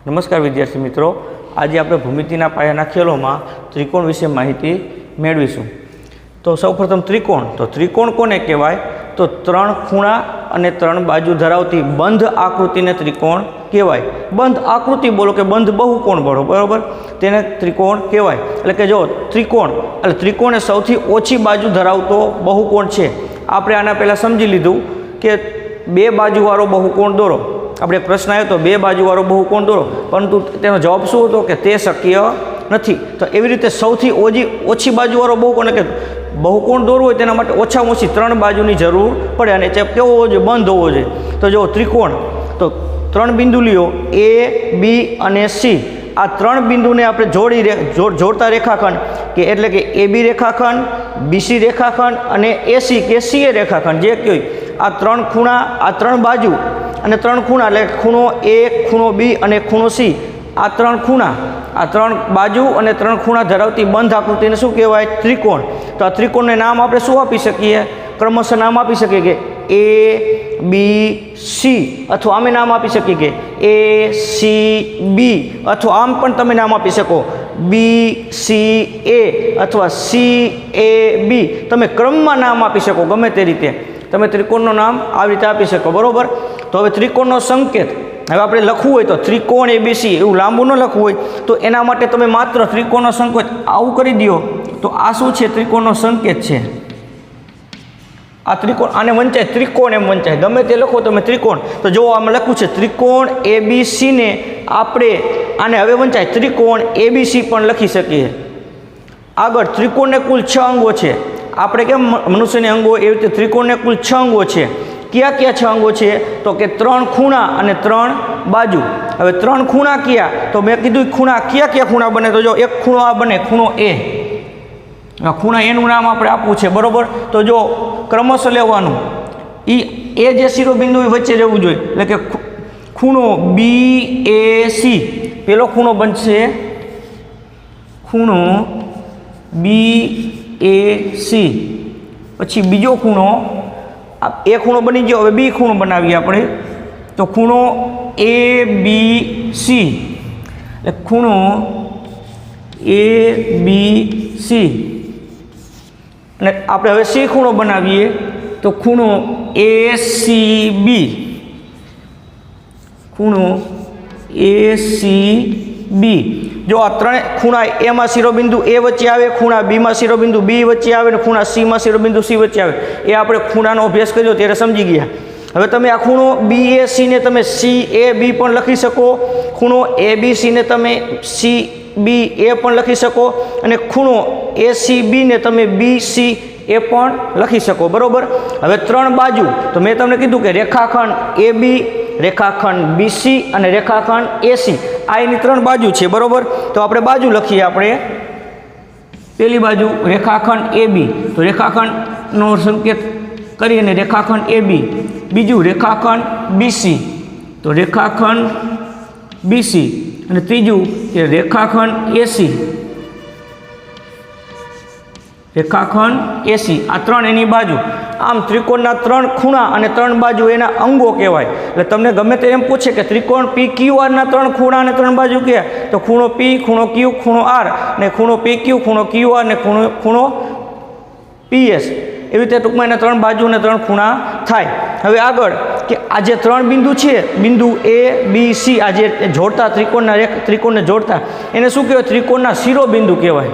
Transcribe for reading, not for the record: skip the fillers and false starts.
નમસ્કાર વિદ્યાર્થી મિત્રો, આજે આપણે ભૂમિતિના પાયાના ખ્યાલોમાં ત્રિકોણ વિશે માહિતી મેળવીશું। તો સૌપ્રથમ ત્રિકોણ કોને કહેવાય? તો ત્રણ ખૂણા અને ત્રણ બાજુ ધરાવતી બંધ આકૃતિને ત્રિકોણ કહેવાય। બંધ આકૃતિ બોલો કે બંધ બહુકોણ બોલો, બરાબર, તેને ત્રિકોણ કહેવાય। એટલે કે જો ત્રિકોણ એ સૌથી ઓછી બાજુ ધરાવતો બહુકોણ છે। આપણે આના પહેલાં સમજી લીધું કે બે બાજુવાળો બહુકોણ દોરો। આપણે એક પ્રશ્ન આવ્યો તો બે બાજુવાળો બહુકોણ દોરો, પરંતુ તેનો જવાબ શું હતો કે તે શક્ય નથી। તો એવી રીતે સૌથી ઓછી બાજુવાળો બહુકોણ એટલે કે બહુકોણ દોરવું હોય તેના માટે ઓછામાં ઓછી ત્રણ બાજુની જરૂર પડે, અને કેવો હોવો જોઈએ? બંધ હોવો જોઈએ। તો જો ત્રિકોણ, તો ત્રણ બિંદુ લ્યો A, B અને C। આ ત્રણ બિંદુને આપણે જોડતા રેખાખંડ કે એટલે કે AB રેખાખંડ, BC રેખાખંડ અને AC કે CA રેખાખંડ જે કહ્યું, આ ત્રણ ખૂણા, આ ત્રણ બાજુ અને ત્રણ ખૂણા એટલે ખૂણો A, ખૂણો B અને ખૂણો C, આ ત્રણ ખૂણા, આ ત્રણ બાજુ અને ત્રણ ખૂણા ધરાવતી બંધ આકૃતિને શું કહેવાય? ત્રિકોણ। તો આ ત્રિકોણને નામ આપણે શું આપી શકીએ? ક્રમશઃ નામ આપી શકીએ કે A, B, C, અથવા આમે નામ આપી શકીએ કે A, C, B, અથવા આમ પણ તમે નામ આપી શકો B, C, A અથવા C, A, B। તમે ક્રમમાં નામ આપી શકો, ગમે તે રીતે તમે ત્રિકોણનું નામ આવી રીતે આપી શકો, બરાબર। તો હવે ત્રિકોણનો સંકેત હવે આપણે લખવું હોય તો ત્રિકોણ ABC એવું લાંબુ ન લખવું હોય તો એના માટે તમે માત્ર ત્રિકોણનો સંકેત આવું કરી દો। તો આ શું છે? ત્રિકોણનો સંકેત છે। આ ત્રિકોણ, આને વંચાય ત્રિકોણ એમ વંચાય, ગમે તે લખો તમે ત્રિકોણ। તો જો આમાં લખવું છે ત્રિકોણ ABC ને આપણે આને હવે વંચાય ત્રિકોણ ABC પણ લખી શકીએ। આગળ ત્રિકોણને કુલ 6 અંગો છે। આપણે કેમ મનુષ્યને અંગો એવી રીતે ત્રિકોણને કુલ 6 અંગો છે। કયા 6 અંગો છે? તો કે ત્રણ ખૂણા અને ત્રણ બાજુ। હવે ત્રણ ખૂણા કયા? તો મેં કીધું ખૂણા કયા ખૂણા બને? તો જો એક ખૂણો આ બને, ખૂણો A। ખૂણા એનું નામ આપણે આપવું છે, બરાબર। તો જો ક્રમશઃ લેવાનું, એ જે શિરોબિંદુ વચ્ચે રહેવું જોઈએ, એટલે કે ખૂણો BAC, પેલો ખૂણો બનશે ખૂણો BAC, પછી બીજો ખૂણો, એ ખૂણો બની ગયો, હવે બી ખૂણો બનાવીએ આપણે, તો ખૂણો ABC, એટલે ખૂણો ABC, અને આપણે હવે સી ખૂણો બનાવીએ તો ખૂણો ACB, ખૂણો ACB। જો આ ત્રણે ખૂણા એમાં શિરોબિંદુ A વચ્ચે આવે, ખૂણા બીમાં શિરોબિંદુ B વચ્ચે આવે અને ખૂણા Cમાં શિરોબિંદુ C વચ્ચે આવે, એ આપણે ખૂણાનો અભ્યાસ કર્યો ત્યારે સમજી ગયા। હવે તમે આ ખૂણો BAC ને તમે CAB પણ લખી શકો, ખૂણો ABC ને તમે CBA પણ લખી શકો, અને ખૂણો ACB ને તમે BCA પણ લખી શકો, બરાબર। હવે ત્રણ બાજુ, તો મેં તમને કીધું કે રેખાખંડ AB, રેખાખંડ BC અને રેખાખંડ AC, આ એની ત્રણ બાજુ છે, બરાબર। તો આપણે બાજુ લખીએ। આપણે પહેલી બાજુ રેખાખંડ AB, તો રેખાખંડનો સંકેત કરી અને રેખાખંડ AB। બીજું રેખાખંડ BC, તો રેખાખંડ BC, અને ત્રીજું કે રેખાખંડ AC, રેખાખંડ AC, આ ત્રણ એની બાજુ। આમ ત્રિકોણના ત્રણ ખૂણા અને ત્રણ બાજુ એના અંગો કહેવાય। એટલે તમને ગમે તે એમ પૂછે કે ત્રિકોણ PQR ના ત્રણ ખૂણા અને ત્રણ બાજુ કયા? તો ખૂણો P, ખૂણો Q, ખૂણો R, ને ખૂણો PQ, ખૂણો QR ને ખૂણો PS, એવી રીતે ટૂંકમાં એના ત્રણ બાજુ અને ત્રણ ખૂણા થાય। હવે આગળ કે આ જે ત્રણ બિંદુ છે, બિંદુ A, B, C, આ જે જોડતા ત્રિકોણને જોડતા, એને શું કહેવાય? ત્રિકોણના શિરોબિંદુ કહેવાય।